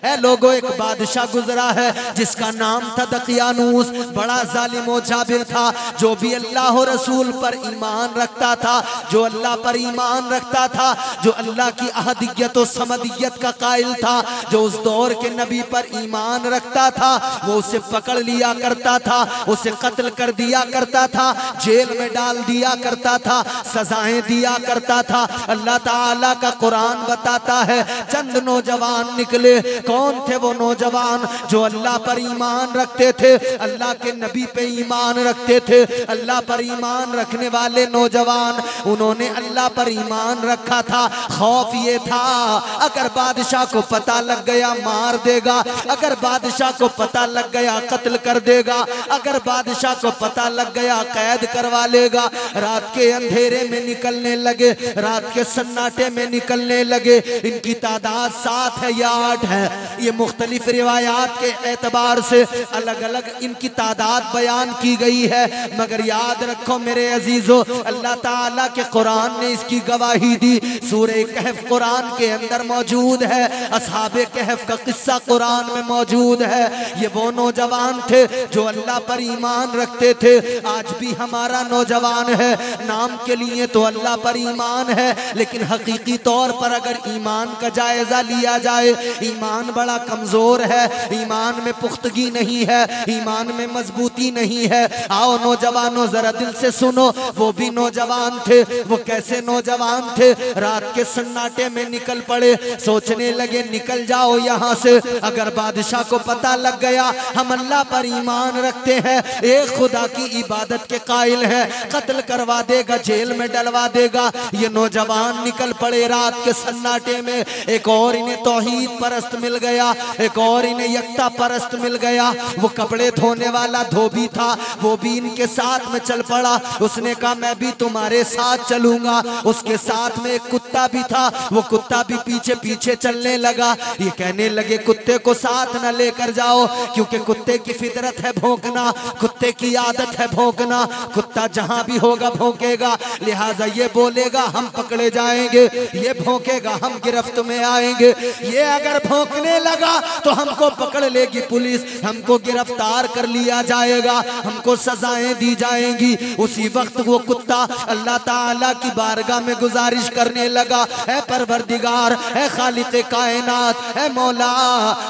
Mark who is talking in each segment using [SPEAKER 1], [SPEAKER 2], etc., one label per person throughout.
[SPEAKER 1] है लोगों, एक बादशाह गुजरा है जिसका नाम था दकियानूस। बड़ा जालिम व जाबिर था। जो भी अल्लाह और रसूल पर ईमान रखता था, जो अल्लाह पर ईमान रखता था, जो अल्लाह की अहदियत और समदियत का कायल था, जो उस दौर के नबी पर ईमान रखता था, वो उसे पकड़ लिया करता था, उसे कत्ल कर दिया करता था, जेल में डाल दिया करता था, सजाएं दिया करता था। अल्लाह ताला का कुरान बताता है चंद नौजवान निकले। कौन थे वो नौजवान? जो अल्लाह पर ईमान रखते थे, अल्लाह के नबी पे ईमान रखते थे। अल्लाह पर ईमान रखने वाले नौजवान, उन्होंने अल्लाह पर ईमान रखा था। खौफ ये था अगर बादशाह को पता लग गया मार देगा, अगर बादशाह को पता लग गया कत्ल कर देगा, अगर बादशाह को पता लग गया कैद करवा लेगा। रात के अंधेरे में निकलने लगे, रात के सन्नाटे में निकलने लगे। इनकी तादाद 7 है या 8 है, ये मुख्तलिफ रिवायात के एतबार से अलग अलग इनकी तादाद बयान की गई है। मगर याद रखो मेरे अजीजों, अल्लाह ताला के कुरान ने इसकी गवाही दी। सूरह कहफ कुरान के अंदर मौजूद है, असहाबे कहफ का किस्सा कुरान में मौजूद है। ये वो नौजवान थे जो अल्लाह पर ईमान रखते थे। आज भी हमारा नौजवान है, नाम के लिए तो अल्लाह पर ईमान है, लेकिन हकीकी तौर पर अगर ईमान का जायजा लिया जाए, ईमान बड़ा कमजोर है, ईमान में पुख्तगी नहीं है, ईमान में मजबूती नहीं है। आओ नौजवानों जरा दिल से सुनो, वो भी नौजवान थे। वो कैसे नौजवान थे? रात के सन्नाटे में निकल पड़े, सोचने लगे निकल जाओ यहाँ से। अगर बादशाह को पता लग गया हम अल्लाह पर ईमान रखते हैं, एक खुदा की इबादत के कायल है, कत्ल करवा देगा, जेल में डलवा देगा। ये नौजवान निकल पड़े रात के सन्नाटे में। एक और इन्हें तौहीद परस्त मिल गया, एक और इन्हें यक्ता परस्त मिल गया। वो कपड़े धोने वाला धोबी था, वो भी इनके साथ में चल पड़ा। उसने कहा मैं भी तुम्हारे साथ चलूंगा। उसके साथ में एक कुत्ता भी था, वो कुत्ता भी पीछे पीछे चलने लगा। ये कहने लगे कुत्ते को साथ न लेकर जाओ, क्योंकि कुत्ते की फितरत है भौंकना, कुत्ते की आदत है भौंकना। कुत्ता जहां भी होगा भौंकेगा, लिहाजा ये बोलेगा हम पकड़े जाएंगे, ये भौंकेगा हम गिरफ्त में आएंगे। ये अगर भौंकने लगा तो हमको पकड़ लेगी पुलिस, हमको गिरफ्तार कर लिया जाएगा, हमको सजाएं दी जाएंगी। उसी वक्त वो कुत्ता अल्लाह ताला की बारगाह में गुजारिश करने लगा, है परवरदिगार, है खालिक कायनात, है मौला,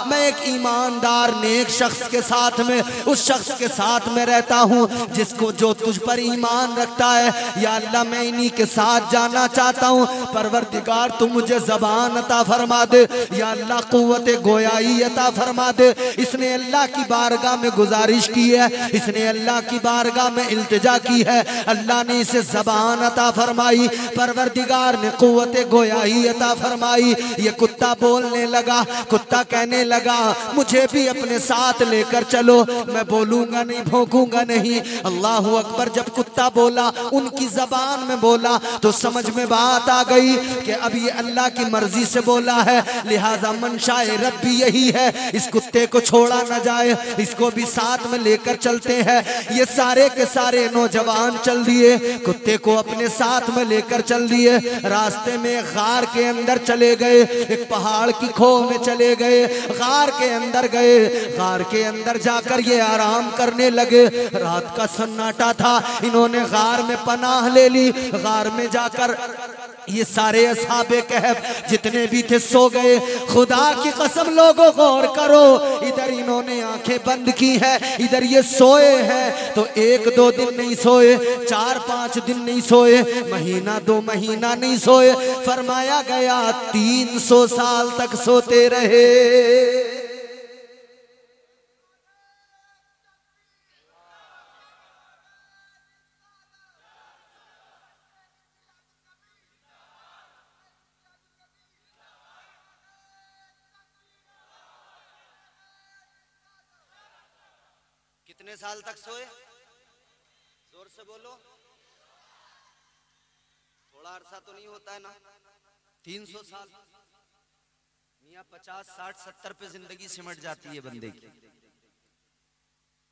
[SPEAKER 1] मैं एक ईमानदार नेक शख्स के साथ में, उस शख्स के साथ में रहता हूँ जिसको जो तुझ पर ईमान रखता है। या अल्लाह मैं इन्हीं के साथ जाना चाहता हूँ। परवरदिगार तू मुझे ज़बान अता फरमा दे, या अल्लाह कुव्वत गोयाई अता फरमा दे। इसने अल्लाह की बारगाह में गुजारिश की है, इसने अल्लाह की बारगाह में इल्तिजा की है, अल्लाह ने इसे ज़बान अता फरमाई, परवरदिगार ने कुव्वत गोयाई अता फरमाई। ये कुत्ता बोलने लगा, कुत्ता कहने लगा मुझे भी अपने साथ लेकर चलो, मैं बोलूंगा नहीं, भौंकूंगा नहीं। अल्लाह अकबर। जब कुत्ता बोला, उनकी ज़बान में बोला, तो समझ में बात आ गई कि अब ये अल्लाह की मर्जी से बोला है, लिहाजा मंशाए रब भी यही है, इस कुत्ते को छोड़ा न जाए, इसको भी साथ में लेकर चलते हैं। ये सारे के सारे नौजवान चल दिए, कुत्ते को अपने साथ में लेकर चल दिए। रास्ते में गार के अंदर चले गए, एक पहाड़ की खोह में चले गए, गार के अंदर गए। गार के अंदर जाकर ये आराम करने लगे। रात का सन्नाटा था, इन्होंने गार में पनाह ले ली। गार में जाकर ये सारे असहाबे कहफ जितने भी थे सो गए। खुदा की कसम लोगों गौर करो, इधर इन्होंने आंखें बंद की है, इधर ये सोए हैं। तो 1-2 दिन नहीं सोए, 4-5 दिन नहीं सोए, महीना 2 महीना नहीं सोए, फरमाया गया 300 साल तक सोते रहे। कितने साल तक सोए? जोर से बोलो। थोड़ा अरसा तो नहीं होता है ना? 300 साल। मियाँ 50, 60, 70 पे जिंदगी सिमट जाती है बंदे की।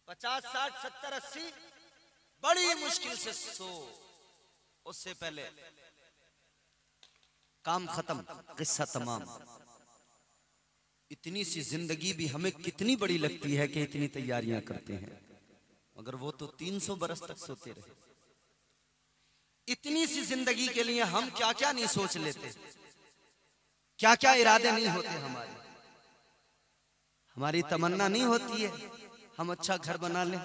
[SPEAKER 1] 50, 60, 70, 80 बड़ी मुश्किल से सो, उससे पहले काम खत्म, किस्सा तमाम। इतनी सी जिंदगी भी हमें कितनी बड़ी लगती है कि इतनी तैयारियां करते हैं, मगर वो तो 300 बरस तक सोते रहे। इतनी सी जिंदगी के लिए हम क्या क्या नहीं सोच लेते, क्या क्या इरादे नहीं होते हमारे। हमारी तमन्ना नहीं होती है हम अच्छा घर बना लें,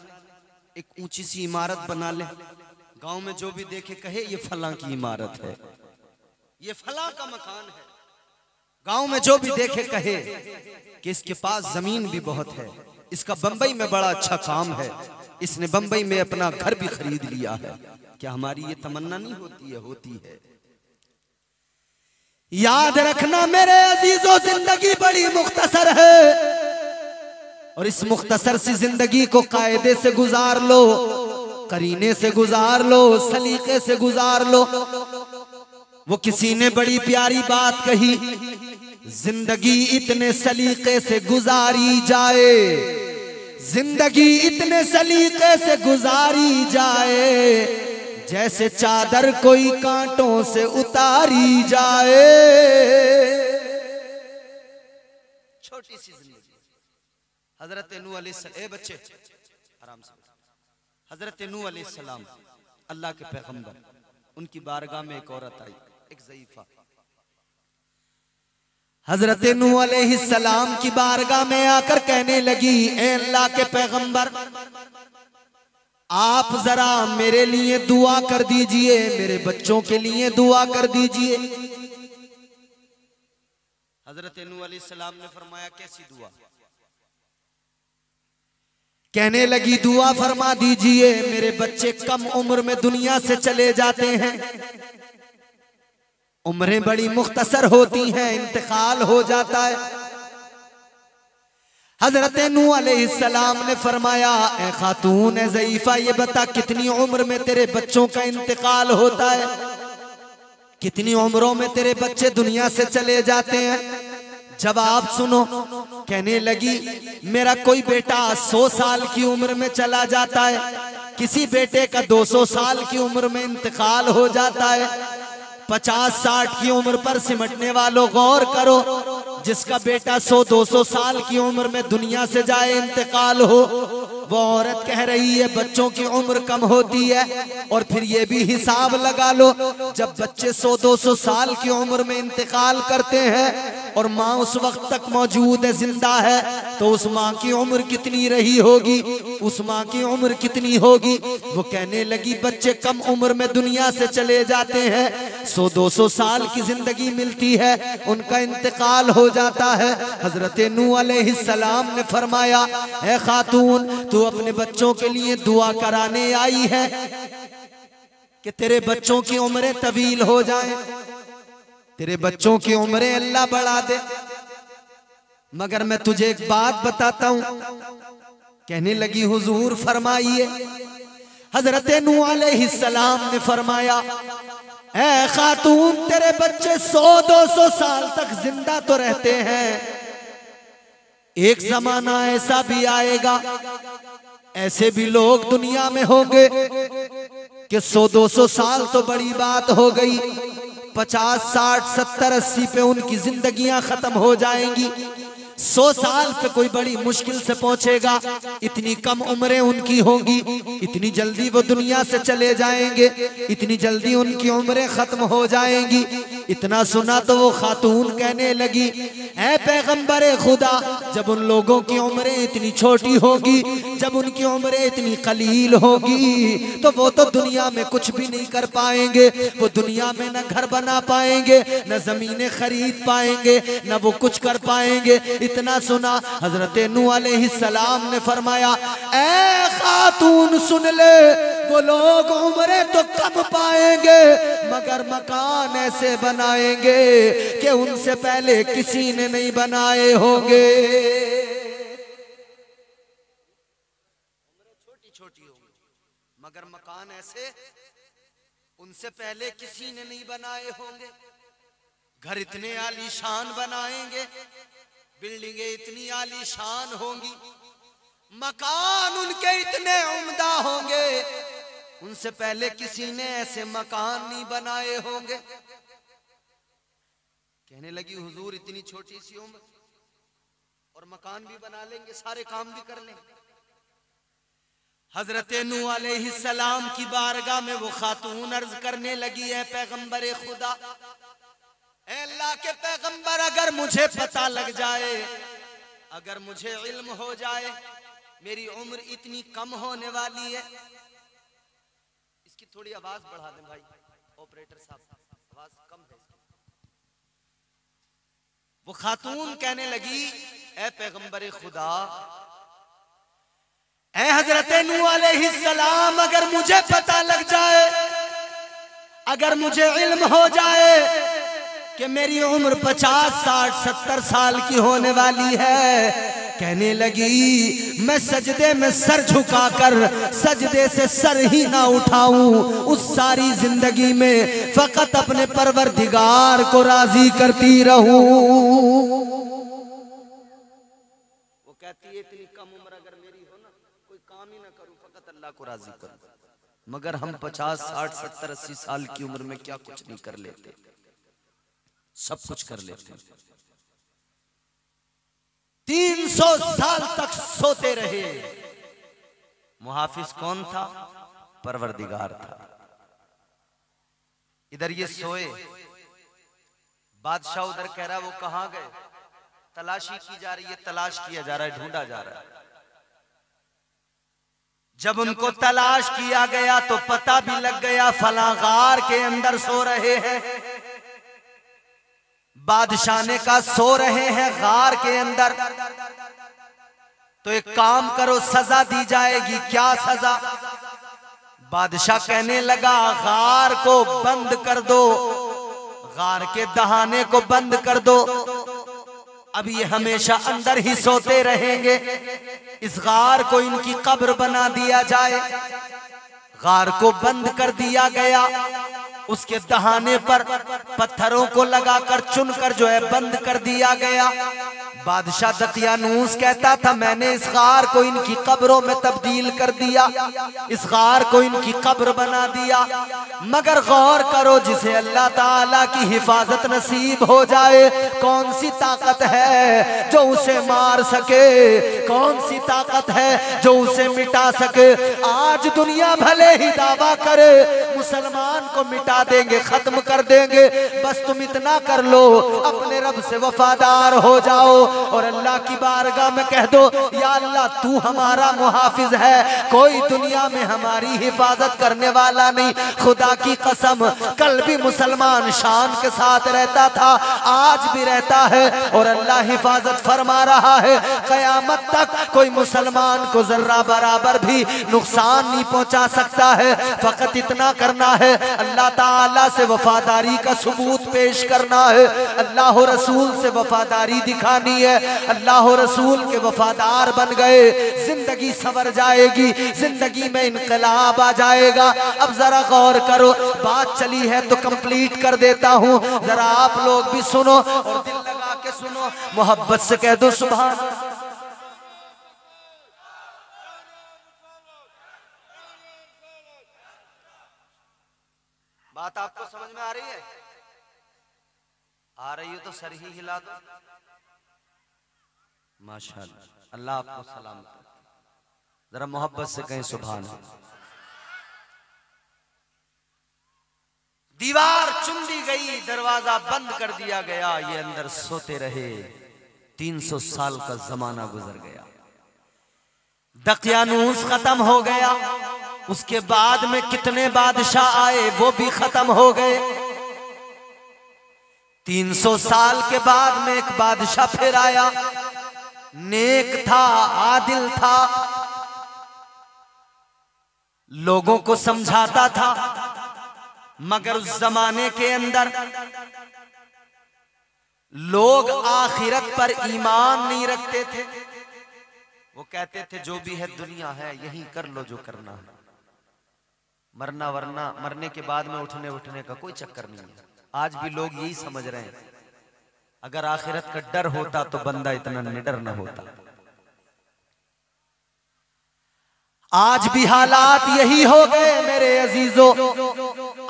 [SPEAKER 1] एक ऊंची सी इमारत बना लें, गांव में जो भी देखे कहे ये फलां की इमारत है, ये फलां का मकान है। गांव में जो भी देखे कहे कि इसके पास जमीन भी बहुत है, इसका बंबई में बड़ा अच्छा काम है, इसने बंबई में अपना घर भी खरीद लिया है। क्या हमारी ये तमन्ना नहीं होती है? होती है। याद रखना मेरे अजीजों, जिंदगी बड़ी मुख्तसर है और इस मुख्तसर सी जिंदगी को कायदे से गुजार लो, करीने से गुजार लो, सलीके से गुजार लो। वो किसी ने बड़ी प्यारी बात कही, जिंदगी इतने सलीके से गुजारी जाए, जिंदगी इतने सलीके से गुजारी जाए जैसे चादर कोई कांटों से उतारी जाए। छोटी सी जिंदगी। हजरत नूह अलैहिस्सलाम, बच्चे आराम से। हजरत नूह अलैहिस्सलाम अल्लाह के पैगंबर, उनकी बारगाह में एक औरत आई, एक ज़ईफ़ा। हजरत नूह अलैहिस्सलाम की बारगाह में आकर कहने लगी, ए अल्लाह के पैगंबर, आप जरा मेरे लिए दुआ कर दीजिए, मेरे बच्चों के लिए दुआ कर दीजिए। हजरत नूह अलैहिस्सलाम ने फरमाया, कैसी दुआ? कहने लगी, दुआ फरमा दीजिए, मेरे बच्चे कम उम्र में दुनिया से चले जाते हैं, उम्रें बड़ी मुख्तसर होती हैं, इंतकाल हो जाता है। हजरत नूह अलैहिस्सलाम ने फरमाया, ए खातून ए ज़ईफ़ा, ये बता कितनी उम्र में तेरे बच्चों का इंतकाल होता है, कितनी उम्रों में तेरे बच्चे दुनिया से चले जाते हैं? जवाब सुनो। कहने लगी, मेरा कोई बेटा 100 साल की उम्र में चला जाता है, किसी बेटे का 200 साल की उम्र में इंतकाल हो जाता है। 50-60 की उम्र पर सिमटने वालों गौर करो, जिसका बेटा 100-200 साल की उम्र में दुनिया से जाए, इंतकाल हो, वो औरत कह रही है बच्चों की उम्र कम होती है। और फिर ये भी हिसाब लगा लो, जब बच्चे 100-200 साल की उम्र में इंतकाल करते हैं और माँ उस वक्त तक मौजूद है, जिंदा है, तो उस माँ की उम्र कितनी रही होगी, उस माँ की उम्र कितनी होगी? वो कहने लगी, बच्चे कम उम्र में दुनिया से चले जाते हैं, 100-200 साल की जिंदगी मिलती है, उनका इंतकाल हो जाता है। हजरत नूह अलैहिस्सलाम ने फरमाया, ए खातून, तू अपने बच्चों के लिए दुआ कराने आई है कि तेरे बच्चों की उम्रें तवील हो जाएं, तेरे बच्चों की उम्रें अल्लाह बढ़ा दे। मगर मैं तुझे एक बात बताता हूं। कहने लगी, हुजूर फरमाइए। हजरत नूह अलैहिस्सलाम ने फरमाया, ऐ खातून, तेरे बच्चे 100-200 साल तक जिंदा तो रहते हैं, एक जमाना ऐसा भी आएगा, ऐसे भी लोग दुनिया में होंगे कि 100-200 साल तो बड़ी बात हो गई, 50, 60, 70, 80 पे उनकी जिंदगियां खत्म हो जाएंगी। 100 साल पे कोई बड़ी मुश्किल से पहुंचेगा, इतनी कम उम्रें उनकी होंगी, इतनी जल्दी वो दुनिया से चले जाएंगे, इतनी जल्दी उनकी उम्रें खत्म हो जाएंगी। इतना सुना तो वो खातून कहने लगी, ऐ पैगंबरे खुदा, जब उन लोगों की उम्रें इतनी छोटी होगी, जब उनकी उम्रें इतनी कलील होगी, तो वो तो दुनिया में कुछ भी नहीं कर पाएंगे, वो दुनिया में न घर बना पाएंगे, न जमीनें खरीद पाएंगे, न वो कुछ कर पाएंगे। इतना सुना, हजरत नूह अलैहिस्सलाम ने फरमाया, ऐ खातून सुन ले, वो लोग उम्रें तो कम पाएंगे, मगर मकान ऐसे बनाएंगे कि उनसे पहले किसी ने नहीं बनाए होंगे। छोटी छोटी होंगी, मगर मकान ऐसे उनसे पहले किसी ने नहीं बनाए होंगे। घर इतने आलीशान बनाएंगे, बिल्डिंगें इतनी आलीशान होंगी, मकान उनके इतने उम्दा होंगे, उनसे पहले किसी ने ऐसे मकान नहीं बनाए होंगे। कहने लगी, हुजूर इतनी छोटी सी उम्र, और मकान भी बना लेंगे, सारे काम भी कर लेंगे। हजरत नूह अलैहिस्सलाम की बारगाह में वो खातून अर्ज करने लगी है, पैगंबर खुदा, ऐ अल्लाह के पैगंबर, अगर मुझे पता लग जाए, अगर मुझे इल्म हो जाए, मेरी उम्र इतनी कम होने वाली है। इसकी थोड़ी आवाज बढ़ा दें भाई ऑपरेटर साहब, आवाज कम है। वो खातून कहने लगी, ऐ पैगंबर खुदा, ऐ हजरत नूह अलैहिस्सलाम, अगर मुझे पता लग जाए, अगर मुझे इल्म हो जाए कि मेरी उम्र 50, 60, 70 साल की होने वाली है, कहने लगी मैं सजदे में सर झुकाकर सजदे से सर ही ना उठाऊं, उस सारी जिंदगी में फकत अपने परवरदिगार को राजी करती रहूं। वो कहती है इतनी कम उम्र अगर मेरी हो ना, कोई काम ही ना करूं, फकत अल्लाह को राजी करूं। मगर हम 50, 60, 70, 80 साल की उम्र में क्या कुछ नहीं कर लेते, सब कुछ कर लेते हैं। 300 साल तक सोते रहे। मुहाफिज कौन था? परवरदिगार था। इधर ये सोए, बादशाह उधर कह रहा है वो कहां गए, तलाशी की जा रही है, तलाश किया जा रहा है, ढूंढा जा रहा है। जब उनको तलाश किया गया तो पता भी लग गया फला गार के अंदर सो रहे हैं। बादशाह ने कहा सो रहे हैं गार के अंदर, तो एक काम करो, सजा दी जाएगी। क्या सजा? बादशाह कहने लगा गार को बंद कर दो, गार के दहाने को बंद कर दो, अब ये हमेशा अंदर ही सोते रहेंगे। इस गार को इनकी कब्र बना दिया जाए। गार को बंद कर दिया गया, उसके दहाने पर पत्थरों को लगाकर चुनकर जो है बंद कर दिया गया। बादशाह दकियानूस कहता था मैंने इस गार को इनकी कब्रों में तब्दील कर दिया, इस गार को इनकी कब्र बना दिया। मगर गौर करो, जिसे अल्लाह ताला की हिफाजत नसीब हो जाए, कौन सी ताकत है जो उसे मार सके, कौन सी ताकत है जो उसे मिटा सके। आज दुनिया भले ही दावा करे मुसलमान को मिटा देंगे, खत्म कर देंगे, बस तुम इतना कर लो, अपने रब से वफादार हो जाओ और अल्लाह की बारगाह में कह दो या अल्लाह तू हमारा मुहाफिज है, कोई दुनिया में हमारी हिफाजत करने वाला नहीं। खुदा की कसम, कल भी मुसलमान शान के साथ रहता था, आज भी रहता है और अल्लाह हिफाजत फरमा रहा है। कयामत तक कोई मुसलमान को जर्रा बराबर भी नुकसान नहीं पहुंचा सकता है। फकत इतना करना है, अल्लाह ताला से वफादारी का सबूत पेश करना है, अल्लाह रसूल से वफादारी दिखानी है। अल्लाह रसूल के वफादार बन गए, जिंदगी संवर जाएगी, जिंदगी में इनकलाब आ जाएगा। अब जरा गौर करो, बात चली है तो कंप्लीट कर देता हूँ, जरा आप लोग भी सुनो और दिल लगा के सुनो, मोहब्बत से कह दो सुभान। बात आपको समझ में आ रही है? आ रही हो तो सर ही हिला दो। माशाअल्लाह, अल्लाह आपको सलाम करे। जरा मोहब्बत से कहें सुभान। दीवार चुन दी गई, दरवाजा बंद कर दिया गया, ये अंदर सोते रहे। 300 साल का जमाना गुजर गया, दकियानूस खत्म हो गया। उसके बाद में कितने बादशाह आए वो भी खत्म हो गए। 300 साल के बाद में एक बादशाह फिर आया, नेक था, आदिल था, लोगों को समझाता था। मगर उस जमाने के अंदर लोग आखिरत पर ईमान नहीं रखते थे। वो कहते थे जो भी है दुनिया है, यही कर लो जो करना है, मरना वरना मरने के बाद में उठने का कोई चक्कर नहीं है। आज भी लोग यही समझ रहे हैं। अगर आखिरत का डर होता तो बंदा इतना निडर न होता। आज भी हालात यही हो गए मेरे अजीजों,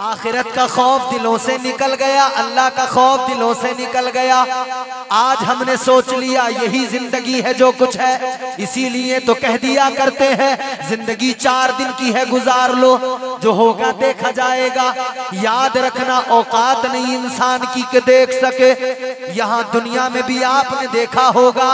[SPEAKER 1] आखिरत का खौफ दिलों से निकल गया, अल्लाह का खौफ दिलों से निकल गया। आज हमने सोच लिया यही जिंदगी है जो कुछ है, इसीलिए तो कह दिया करते हैं जिंदगी 4 दिन की है, गुजार लो, जो होगा देखा जाएगा। याद रखना औकात नहीं इंसान की के देख सके। यहाँ दुनिया में भी आपने देखा होगा,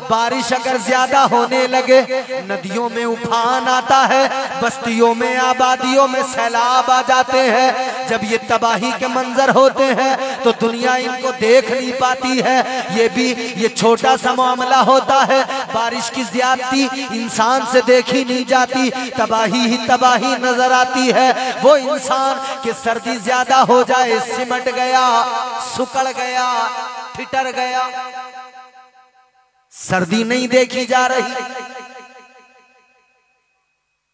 [SPEAKER 1] बारिश अगर ज्यादा होने लगे नदियों में उफान आता है, बस्तियों में आबादियों में सैलाब आ जाते हैं। जब ये तबाही के मंजर होते हैं तो दुनिया इनको देख नहीं पाती है। ये छोटा सा मामला होता है, बारिश की ज्यादती इंसान से देखी नहीं जाती, तबाही ही तबाही नजर आती है। वो इंसान कि सर्दी ज्यादा हो जाए सिमट गया, सुकड़ गया, ठिठर गया, सर्दी नहीं देखी जा रही,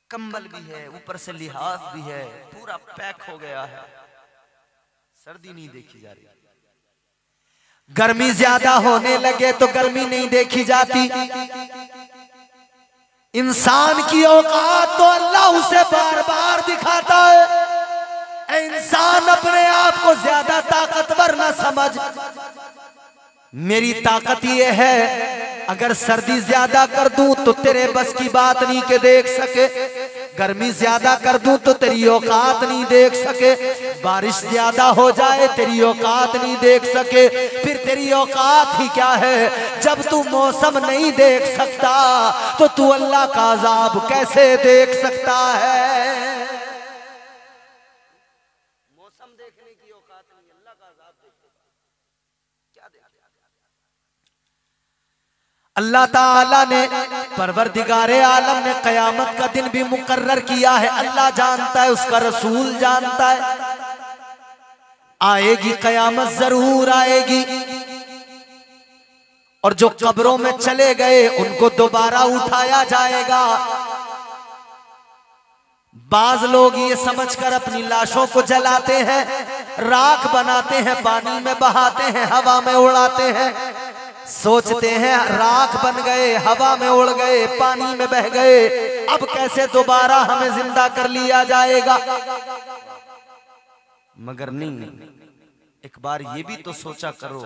[SPEAKER 1] कंबल भी है, ऊपर से लिहाज भी है, पूरा पैक हो गया है, सर्दी नहीं देखी जा रही। गर्मी ज्यादा होने लगे तो गर्मी नहीं देखी जाती। इंसान की औकात तो अल्लाह उसे बार बार दिखाता है। इंसान अपने आप को ज्यादा ताकतवर न समझ, मेरी ताकत ये है अगर सर्दी ज्यादा कर दूं तो तेरे बस की बात नहीं के देख सके, गर्मी ज्यादा कर दूं तो तेरी औकात नहीं देख सके, बारिश ज्यादा हो जाए तेरी औकात नहीं देख सके। फिर तेरी औकात ही क्या है जब तू मौसम नहीं देख सकता तो तू अल्लाह का अजाब कैसे देख सकता है। मौसम देखने की औकात नहीं, अल्लाह का अजाब क्या देख। अल्लाह ताला ने परवरदिगारे आलम ने कयामत का दिन भी मुकर्रर किया है। अल्लाह जानता है, उसका रसूल जानता है, आएगी कयामत, जरूर आएगी। और जो कब्रों में चले गए उनको दोबारा उठाया जाएगा। बाज लोग ये समझकर अपनी लाशों को जलाते हैं, राख बनाते हैं, पानी में बहाते हैं, हवा में उड़ाते हैं, सोचते हैं राख बन गए, हवा में उड़ गए, पानी में बह गए, अब कैसे दोबारा हमें जिंदा कर लिया जाएगा। मगर नहीं, एक बार ये भी तो सोचा करो,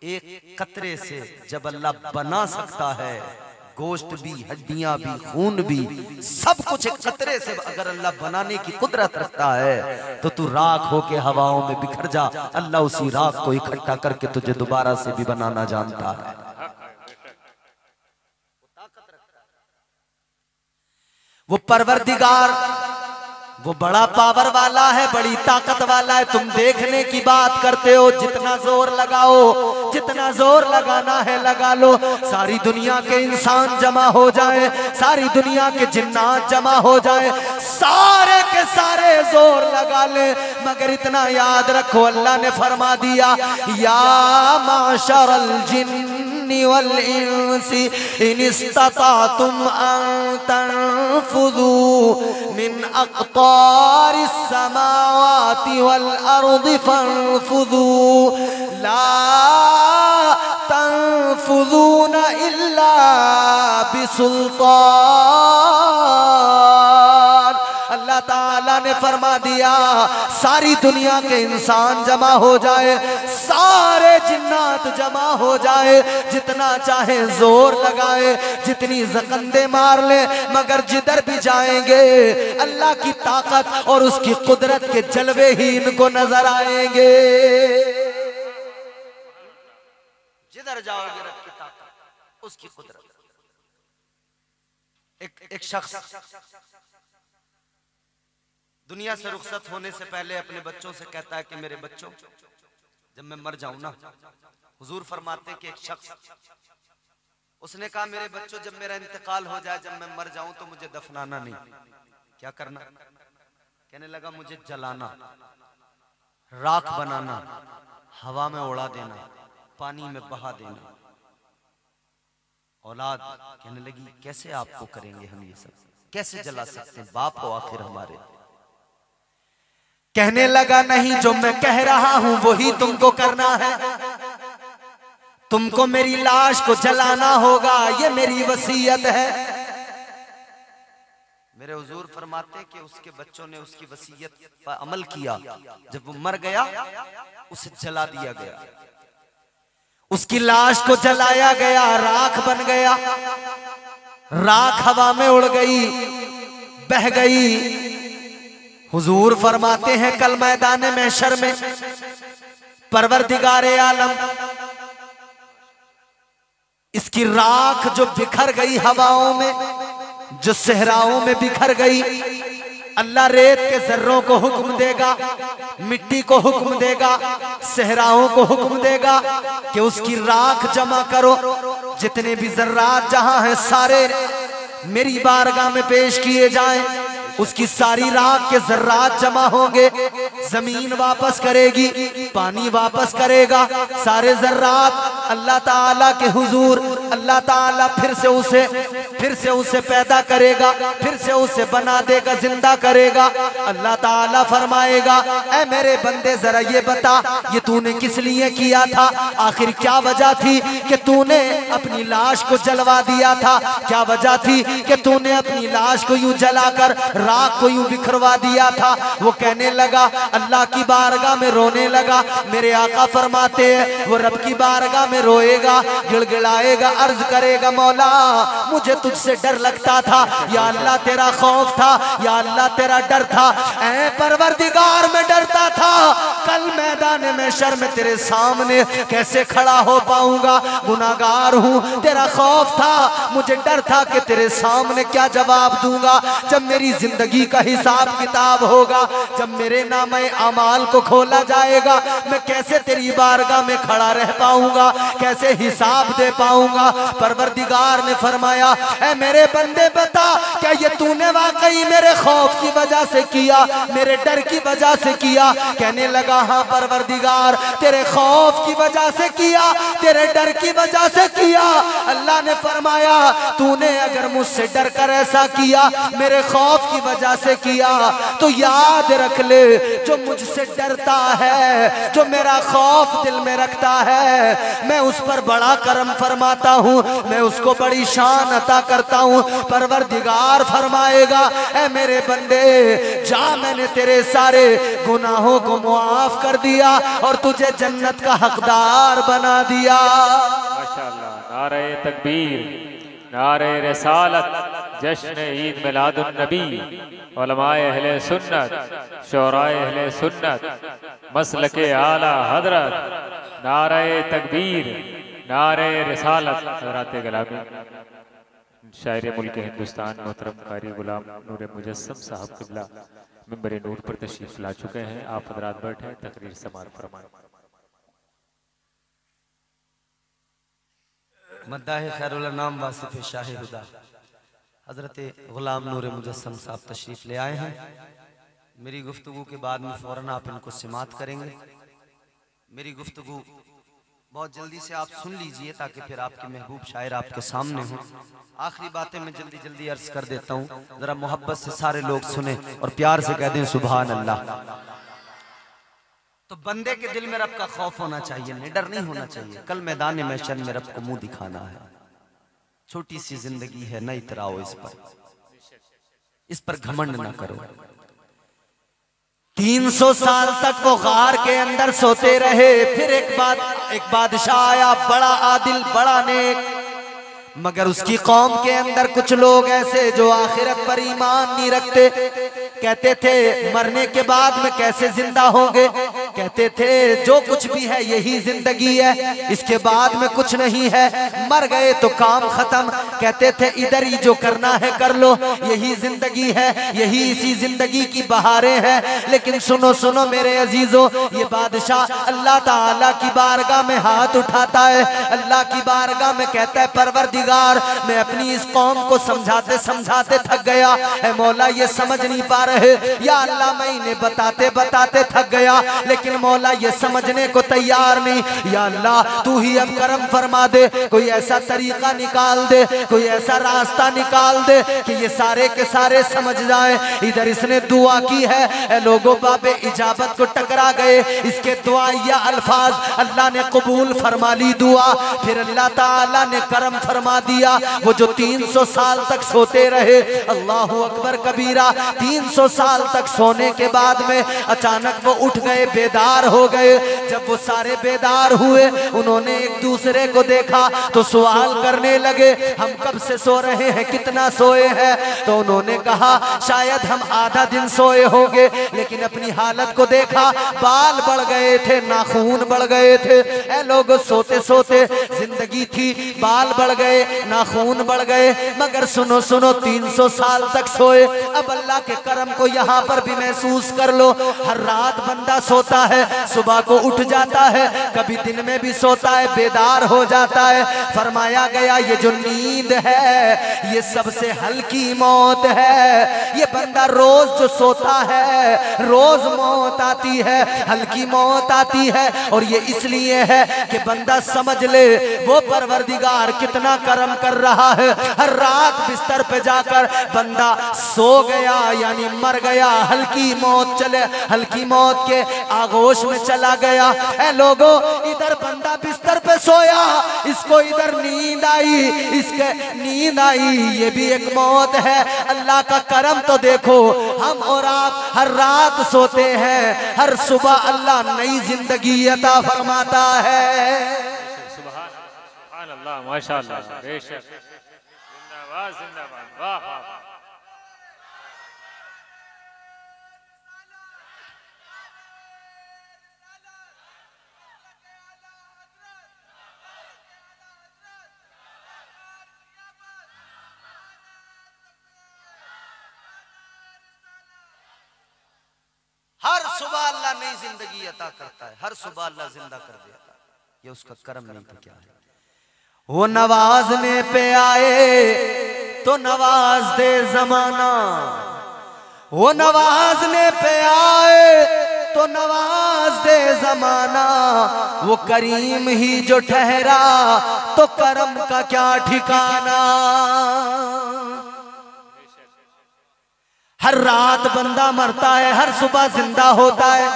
[SPEAKER 1] एक कतरे से जब अल्लाह बना सकता है, गोश्त भी, हड्डियां भी, खून भी, सब कुछ एक कतरे से अगर अल्लाह बनाने की कुदरत रखता है तो तू राख होके हवाओं में बिखर जा, अल्लाह उसी राख को इकट्ठा करके तुझे दोबारा से भी बनाना जानता है। वो परवरदिगार वो बड़ा पावर वाला है, बड़ी ताकत वाला है। तुम देखने की बात करते हो, जितना जोर लगाओ, जितना जोर लगाना है लगा लो, सारी दुनिया के इंसान जमा हो जाए, सारी दुनिया के जिन्नात जमा हो जाए, सारे के सारे जोर लगा ले, मगर इतना याद रखो अल्लाह ने फरमा दिया, या माशरल जिन्नि वल इंसी इन इस्ततातुम अन तनफुदू मिन अक़तारिस समावाति वल अर्दि फन्फुदू ला तन्फुदून इल्ला बिसुल्तान। अल्लाह ताला ने फरमा दिया, सारी दुनिया के इंसान जमा हो जाए, सारे जिन्नात जमा हो जाए, जितना चाहे जोर लगाए, जितनी जकंदे मार ले, मगर जिधर भी जाएंगे अल्लाह की ताकत और उसकी कुदरत के जलवे ही इनको नजर आएंगे। जिधर जाओगे रब की ताकत, उसकी कुदरत। एक शख्स दुनिया से रुखसत होने से पहले अपने बच्चों से कहता है कि मेरे बच्चों, जब मैं मर जाऊं ना, हुजूर फरमाते कि एक शख्स उसने कहा मेरे बच्चों जब मेरा इंतकाल हो जाए, जब मैं मर जाऊं तो मुझे दफनाना नहीं, क्या करना? कहने लगा मुझे जलाना, राख बनाना, हवा में उड़ा देना, पानी में बहा देना। औलाद कहने लगी कैसे आपको करेंगे हम ये सब, कैसे जला सकते हैं, बाप हो आखिर हमारे। कहने लगा नहीं, जो मैं कह रहा हूं वही तुमको करना है, तुमको मेरी लाश को जलाना होगा, ये मेरी वसीयत है। मेरे हुजूर फरमाते कि उसके बच्चों ने उसकी वसीयत पर अमल किया, जब वो मर गया उसे जला दिया गया, उसकी लाश को जलाया गया, राख बन गया, राख हवा में उड़ गई, बह गई। हुजूर फरमाते हैं कल मैदान महशर में परवरदिगारे आलम इसकी राख जो बिखर गई हवाओं में, जो सहराओं में बिखर गई, अल्लाह रेत के जर्रों को हुक्म देगा, मिट्टी को हुक्म देगा, सहराओं को हुक्म देगा कि उसकी राख जमा करो। जितने भी जर्रात जहां हैं सारे मेरी बारगाह में पेश किए जाएं। उसकी सारी राख के जर्रात जमा होंगे, जमीन वापस करेगी, पानी वापस करेगा, सारे जर्रात अल्लाह ताला के हुजूर अल्लाह ताला फिर से उसे पैदा करेगा, फिर से उसे बना देगा, जिंदा करेगा। अल्लाह ताला फरमाएगा, ऐ मेरे बंदे जरा ये बता, ये तूने किस लिए किया था? आखिर क्या वजह थी कि तूने अपनी लाश को जलवा दिया था? क्या वजह थी कि तूने अपनी लाश को यूं जलाकर राख को यूं बिखरवा दिया था? वो कहने लगा, अल्लाह की बारगाह में रोने लगा। मेरे आका फरमाते हैं वो रब की बारगाह में रोएगा, गिड़गिड़ाएगा, अर्ज करेगा, मौला मुझे तुझसे डर लगता था, या अल्लाह तेरा खौफ था, या अल्लाह तेरा डर था, ऐ परवरदिगार मैं डरता था कल मैदान महशर में तेरे सामने कैसे खड़ा हो पाऊंगा, गुनाहगार हूं, तेरा खौफ था, मुझे डर था कि तेरे सामने क्या जवाब दूंगा जब मेरी जिंदगी का हिसाब किताब होगा, जब मेरे नामे अमाल को खोला जाएगा, मैं कैसे तेरी बारगाह में खड़ा रह पाऊंगा, कैसे हिसाब दे पाऊंगा। परवरदिगार ने फरमाया, ऐ मेरे बंदे बता, क्या ये तूने वाकई मेरे खौफ की वजह से किया, मेरे डर की वजह से किया? कहने लगा, हाँ परवरदिगार, तेरे खौफ की वजह से किया, तेरे डर की वजह से किया। अल्लाह ने फरमाया, तूने अगर मुझसे डर कर ऐसा किया, मेरे खौफ की वजह से किया, तो याद रख ले, जो मुझसे डरता है, जो मेरा खौफ दिल में रखता है, मैं उस पर बड़ा करम फरमाता हूँ, मैं उसको बड़ी शान अता करता हूँ। परवरदिगार फरमाएगा, ऐ मेरे बंदे जा, मैंने तेरे सारे गुनाहों को मुआफ कर दिया और तुझे जन्नत का हकदार बना दिया।
[SPEAKER 2] माशाअल्लाह, नारे तकबीर, नारे रिसालत, जश्न ईद मिलादुन नबी, उलमाए अहले सुन्नत, शोराए अहले सुन्नत, मसलके आला हजरत, नारे तकबीर, नारे रिसालत। हज़रात गिरामी, शायर मुल्क हिंदुस्तान मोहतरम कारी गुलाम नूर मुजस्सम साहब क़िबला मिंबर नूर पर तशरीफ ला चुके हैं। आप हज़रात बैठे, तकरीर समाअत फरमाएं।
[SPEAKER 1] मद्दाह खैरुल अनाम वासिफ शाह हुदा हजरत गुलाम नूर मुजस्सम साहब तशरीफ ले आए हैं। मेरी गुफ्तगू के बाद में फौरन आप इनको समाअत करेंगे। मेरी गुफ्तगू बहुत जल्दी से आप सुन लीजिए ताकि फिर आपके महबूब शायर आपके सामने हों। आखिरी बातें मैं जल्दी जल्दी अर्ज कर देता हूँ, जरा मोहब्बत से सारे लोग सुने और प्यार से कह दें सुभान अल्लाह। तो बंदे के दिल में रब का खौफ होना चाहिए, निडर नहीं होना चाहिए। कल मैदान महशर में रब को मुंह दिखाना है। छोटी सी जिंदगी है, न इतराओ इस पर घमंड ना करो। 300 साल तक वो गार के अंदर सोते रहे। फिर एक बादशाह आया, बड़ा आदिल, बड़ा नेक, मगर उसकी कौम के अंदर कुछ लोग ऐसे जो आखिरत पर ईमान नहीं रखते। कहते थे मरने के बाद में कैसे जिंदा होंगे, कहते थे जो कुछ भी है यही जिंदगी है, इसके बाद में कुछ नहीं है, मर गए तो काम खत्म। कहते थे इधर ही जो करना है कर लो, यही जिंदगी है, यही इसी जिंदगी की बहारें हैं। लेकिन सुनो सुनो मेरे अजीजों, ये बादशाह अल्लाह ताला की बारगाह में हाथ उठाता है, अल्लाह की बारगाह में कहता है परवरदिगार, मैं अपनी इस कौम को समझाते समझाते थक गया है, मौला ये समझ नहीं पा रहे, या अल्लाह मैं इन्हें बताते बताते थक गया, लेकिन मौला ये समझने को तैयार नहीं। या अल्लाह तू ही अब करम फरमा दे, कोई ऐसा तरीका निकाल दे कोई ऐसा रास्ता निकाल दे कि ये सारे के सारे समझ जाए। इधर इसने दुआ की है, लोगों बाबे इजाबत को टकरा गए। इसके दुआ या अल्फाज अल्लाह ने कबूल फरमा ली दुआ। फिर अल्लाह ताला ने करम फरमा दिया। वो जो 300 साल तक सोते रहे, अल्लाहु अकबर कबीरा, 300 साल तक सोने के बाद में अचानक वो उठ गए, बेदार हो गए। जब वो सारे बेदार हुए, उन्होंने एक दूसरे को देखा तो सवाल करने लगे, हम कब से सो रहे हैं, कितना सोए हैं? तो उन्होंने कहा शायद हम आधा दिन सोए होंगे, लेकिन अपनी हालत को देखा, बाल बढ़ गए थे, नाखून बढ़ गए थे। ऐ लोग, सोते सोते जिंदगी थी, बाल बढ़ गए, नाखून बढ़ गए, मगर सुनो सुनो 300 साल तक सोए। अब अल्लाह के करम को यहाँ पर भी महसूस कर लो। हर रात बंदा सोता है, सुबह को उठ जाता है, कभी दिन में भी सोता है, बेदार हो जाता है। फरमाया गया ये जो नींद है ये सबसे हल्की मौत है। ये बंदा रोज जो सोता है, रोज मौत आती है, हल्की मौत आती है। और ये इसलिए है कि बंदा समझ ले वो परवरदिगार कितना करम कर रहा है। हर रात बिस्तर पे जाकर बंदा सो गया, यानी मर गया, हल्की मौत चले, हल्की मौत के आगोश में चला गया। ऐ लोगों, इधर बंदा बिस्तर पे सोया, इसको इधर नींद आई, इसके नींद आई, ये भी एक मौत है। अल्लाह का करम तो देखो, हम और आप हर रात सोते हैं, हर सुबह अल्लाह नई जिंदगी अता फरमाता है।
[SPEAKER 2] सुभान अल्लाह, माशाअल्लाह, बेशक, जिंदाबाद जिंदाबाद, वाह वाह।
[SPEAKER 1] हर सुबह अल्लाह नई जिंदगी अता करता है, हर सुबह अल्लाह जिंदा कर देता है। ये उसका करम नहीं तो क्या है। वो नवाजने पे आए तो नवाज दे जमाना, वो नवाजने पे आए तो नवाज दे जमाना। वो करीम ही जो ठहरा तो करम का क्या ठिकाना। हर रात बंदा मरता है, हर सुबह जिंदा होता है।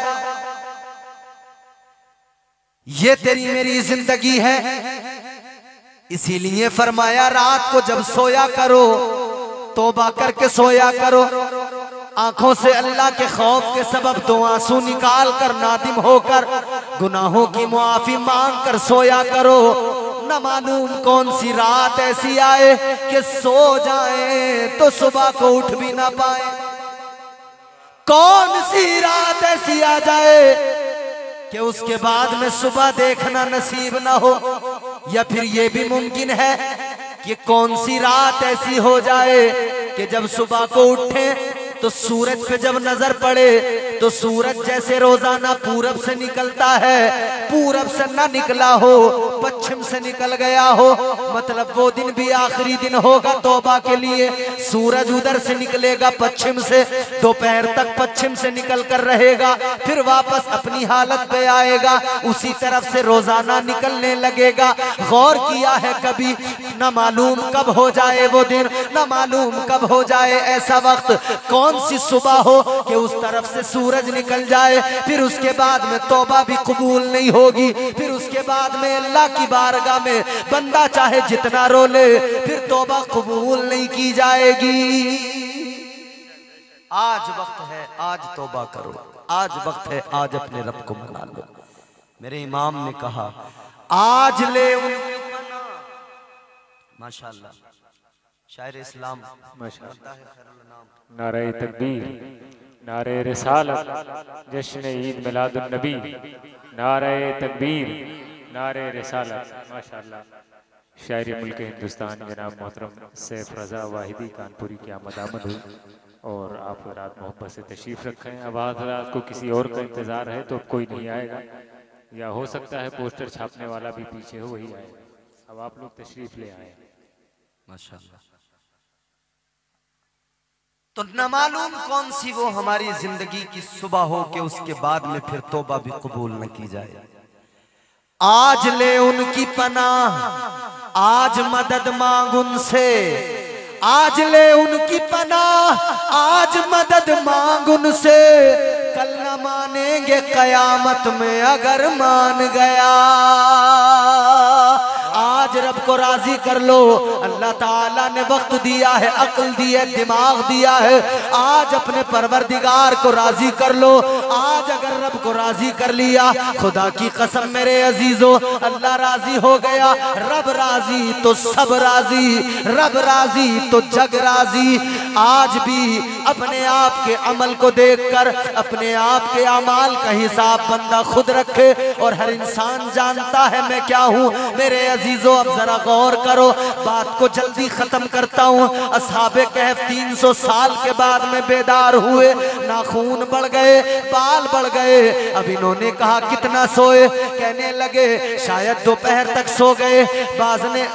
[SPEAKER 1] ये तेरी मेरी जिंदगी है। इसीलिए फरमाया रात को जब सोया करो, तौबा करके सोया करो। आंखों से अल्लाह के खौफ के सबब दो आंसू निकाल कर, नादिम होकर, गुनाहों की मुआफी मांग कर सोया करो। न मालूम कौन सी रात ऐसी आए कि सो जाए तो सुबह को उठ भी ना पाए। कौन सी रात ऐसी आ जाए कि उसके बाद में सुबह देखना नसीब ना हो। या फिर ये भी मुमकिन है कि कौन सी रात ऐसी हो जाए कि जब सुबह को उठे तो सूरज पे जब नजर पड़े तो सूरज जैसे रोजाना पूरब से निकलता है, पूरब से ना निकला हो, पश्चिम से निकल गया हो, मतलब वो दिन भी आखिरी दिन होगा तौबा के लिए। सूरज उधर से निकलेगा पश्चिम से, दोपहर तक पश्चिम से निकल कर रहेगा, फिर वापस अपनी हालत पे आएगा, उसी तरफ से रोजाना निकलने लगेगा। गौर किया है कभी? न मालूम कब हो जाए वो दिन, न मालूम कब हो जाए ऐसा वक्त, कौन सी सुबह हो कि उस तरफ से सूरज निकल जाए। फिर उसके बाद में तौबा भी कबूल नहीं होगी। फिर उसके बाद में अल्लाह की बारगाह में बंदा चाहे जितना रो ले, फिर तौबा कबूल नहीं की जाएगी। आज वक्त है, आज तौबा करो। आज वक्त है, आज अपने रब को मना लो। मेरे इमाम ने कहा आज ले माशाअल्लाह, शायर इस्लाम
[SPEAKER 2] नारे तकबीर, नारे रिसालत, जश्न ईद मिलादुन नबी, नारे तकबीर, नारे रिसालत। माशाअल्लाह, शायरी मुल्क हिंदुस्तान जनाब मोहतरम सैफ रज़ा वाहिदी कानपुरी की आमद हुई और आप रात मोहब्बत से तशरीफ़ रखें। अब रात को किसी और का इंतज़ार है तो अब कोई नहीं आएगा, या हो सकता है पोस्टर छापने वाला भी पीछे हो, वही आएगा। अब आप लोग तशरीफ़ ले आए
[SPEAKER 1] माशाअल्लाह। तो न मालूम कौन सी वो हमारी जिंदगी की सुबह हो कि उसके बाद में फिर तौबा भी कबूल न की जाए। आज ले उनकी पनाह, आज मदद मांग उनसे, आज ले उनकी पनाह, आज मदद मांग उनसे, कल न मानेंगे कयामत में अगर मान गया। आज रब को राजी कर लो, अल्लाह ताला ने वक्त दिया है, अक्ल दी है, दिमाग दिया है, आज अपने परवरदिगार को राजी कर लो। आज अगर रब को राजी कर लिया, खुदा की कसम मेरे अजीजों, अल्लाह राजी हो गया। रब राजी तो सब राजी, रब राजी तो जग राजी। आज भी अपने आप के अमल को देखकर अपने आप के अमाल का हिसाब बंदा खुद रखे, और हर इंसान जानता है मैं क्या हूँ। मेरे अजीजों अब जरा गौर करो, बात को जल्दी खत्म करता हूँ। असहाबे कहफ 300 साल के बाद में बेदार हुए, नाखून बढ़ गए, बाल बढ़ गए। अब इन्होंने कहा कितना सोए, कहने लगे शायद दोपहर तक सो गए। बाज ने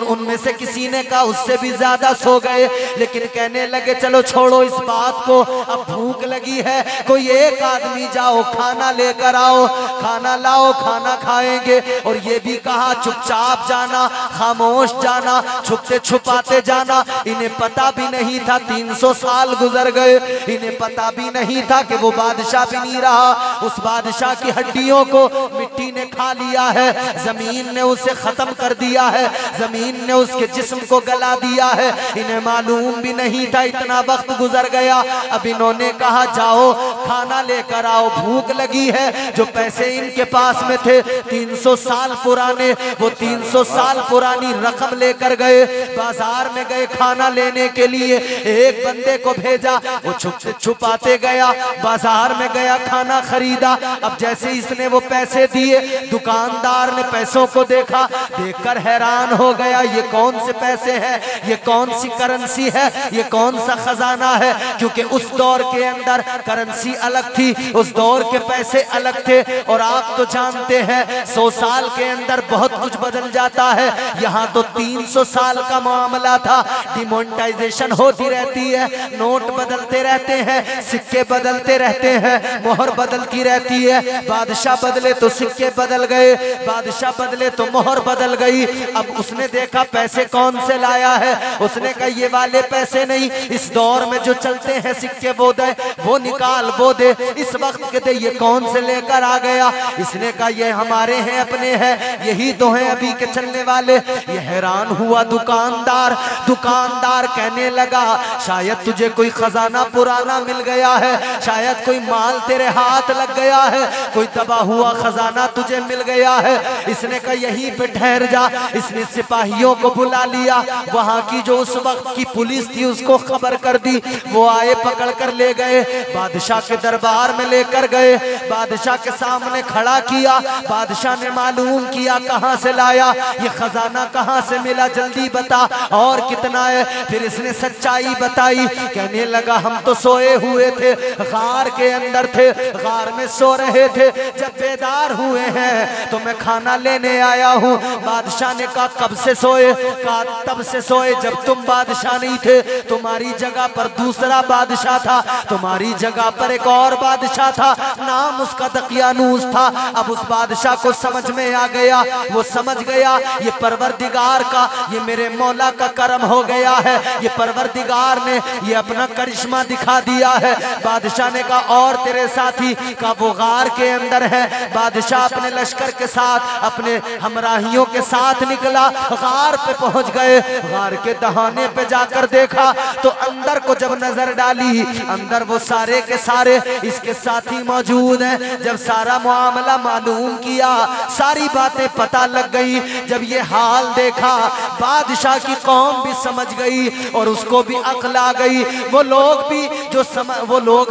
[SPEAKER 1] उनमें से किसी ने कहा उससे भी ज्यादा सो गए। लेकिन कहने लगे चलो छोड़ो इस बात को, अब भूख लगी है, कोई एक आदमी जाओ खाना लेकर आओ, खाना लाओ, खाना खाएंगे। और ये भी कहा चुपचाप जाना, खामोश जाना, छुपते छुपाते जाना। इन्हें पता भी नहीं था 300 साल गुजर गए, इन्हें पता भी नहीं था कि वो बादशाह भी नहीं रहा। उस बादशाह की हड्डियों को मिट्टी ने खा लिया है, जमीन ने उसे खत्म कर दिया है, जमीन ने उसके जिस्म को गला दिया है। इन्हें मालूम भी नहीं था इतना वक्त गुजर गया। अब इन्होंने कहा जाओ खाना लेकर आओ, भूख लगी है। जो पैसे इनके पास में थे 300 साल पुराने, वो 300 साल पुरानी रकम लेकर गए, बाजार में गए खाना लेने के लिए। एक बंदे को भेजा, वो छुपते छुपाते गया, बाजार में गया, खाना खरीदा। अब जैसे इसने वो पैसे दिए, दुकानदार ने पैसों को देखा, देखकर हैरान हो गया, ये कौन से पैसे हैं, ये कौन सी करेंसी है, ये कौन सा खजाना है। क्योंकि उस दौर के अंदर करेंसी अलग थी, उस दौर के पैसे अलग थे। और आप तो जानते हैं 100 साल के अंदर बहुत कुछ बदल जाता है। यहाँ तो 300 साल का मामला था। डिमोनेटाइजेशन होती रहती है, नोट बदलते रहते हैं, सिक्के बदलते रहते हैं, मोहर बदलती रहती है। बादशाह बदले तो सिक्के बदल गए, बादशाह बदले तो मोहर बदल गई। अब उसने देखा पैसे कौन से लाया है, उसने कहा ये वाले पैसे नहीं, इस दौर में जो चलते हैं सिक्के वो दे, वो निकाल वो दे, इस वक्त के दे, ये कौन से लेकर आ गया। इसने कहा ये हमारे हैं, अपने हैं, यही तो हैं अभी के चलने वाले। ये हैरान हुआ दुकानदार। दुकानदार कहने लगा शायद तुझे कोई खजाना पुराना मिल गया है, शायद कोई माल तेरे हाथ लग गया है, कोई दबा हुआ खजाना तुझे मिल गया है। इसने कहा यहीं पे ठहर जा। इसने सिपाहियों को बुला लिया, वहां की जो उस वक्त की पुलिस थी उसको खबर कर दी। वो आए, पकड़ कर ले गए, बादशाह के दरबार में लेकर गए, बादशाह के सामने खड़ा किया। बादशाह ने मालूम किया कहां से लाया, ये खजाना कहां से मिला, जल्दी बता, और कितना है। फिर इसने सच्चाई बताई। कहने लगा हम तो सोए हुए थे, गार के अंदर थे, गार में सो रहे थे, जब बेदार हुए हैं तो मैं खाना लेने आया हूँ। बादशाह ने कहा कब से सोए, कहा तब से सोए जब तुम बादशाह नहीं थे, तुम्हारी जगह पर दूसरा बादशाह था, तुम्हारी जगह पर एक और बादशाह था, नाम उसका दकियानूस था। अब उस बादशाह को समझ में आ गया, वो समझ गया ये परवरदिगार का, ये मेरे मौला का करम हो गया है, ये परवरदिगार ने ये अपना करिश्मा दिखा दिया है। बादशाह ने कहा और तेरे साथी का, वो गार के अंदर है। बादशाह अपने लश्कर के साथ, अपने हमराहियों के साथ निकला, गार पे पहुंच गए। गार के दहाने पे जाकर देखा तो अंदर को जब नजर डाली, अंदर वो सारे के सारे इसके साथी मौजूद हैं। जब सारा मामला मालूम किया, सारी बातें पता लग गई। जब ये हाल देखा, बादशाह की कौम भी समझ गई और उसको भी अक्ल आ गई। वो लोग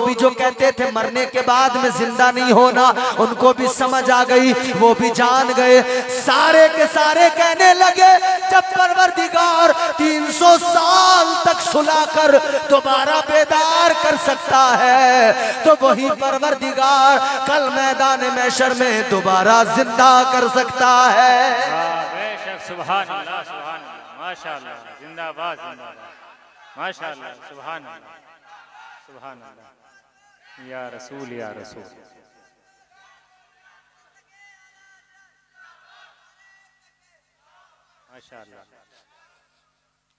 [SPEAKER 1] भी जो कहते थे मरने के बाद में जिंदा नहीं होना, उनको भी समझ आ गई, वो भी जान गए। सारे के सारे कहने लगे जब परवरदिगार 300 साल तक सुलाकर दोबारा बेदार कर सकता है, तो वही परवरदिगार कल मैदान महशर में दोबारा जिंदा कर सकता है।
[SPEAKER 2] बेशक, सुभान अल्लाह, सुभान अल्लाह, माशाअल्लाह, जिंदाबाद, जिंदाबाद, माशाअल्लाह, सुभान अल्लाह, सुभान अल्लाह, या रसूल, या रसूल। माशाअल्लाह।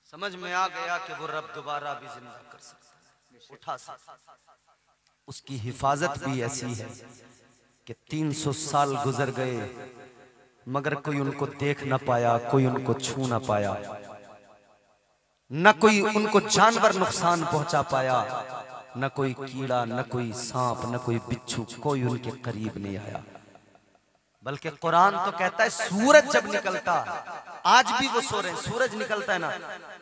[SPEAKER 1] समझ में आ गया कि वो रब दोबारा भी जिंदा कर सकता है, उठा सकता है। उसकी हिफाजत भी ऐसी है कि 300 साल गुजर गए मगर कोई उनको देख ना पाया, कोई उनको छू ना पाया, न कोई उनको जानवर नुकसान पहुंचा पाया, न कोई कीड़ा, न कोई सांप, न कोई बिच्छू, कोई उनके करीब नहीं आया। बल्कि कुरान तो कहता है सूरज जब निकलता, आज भी वो सो रहे हैं, सूरज निकलता है ना,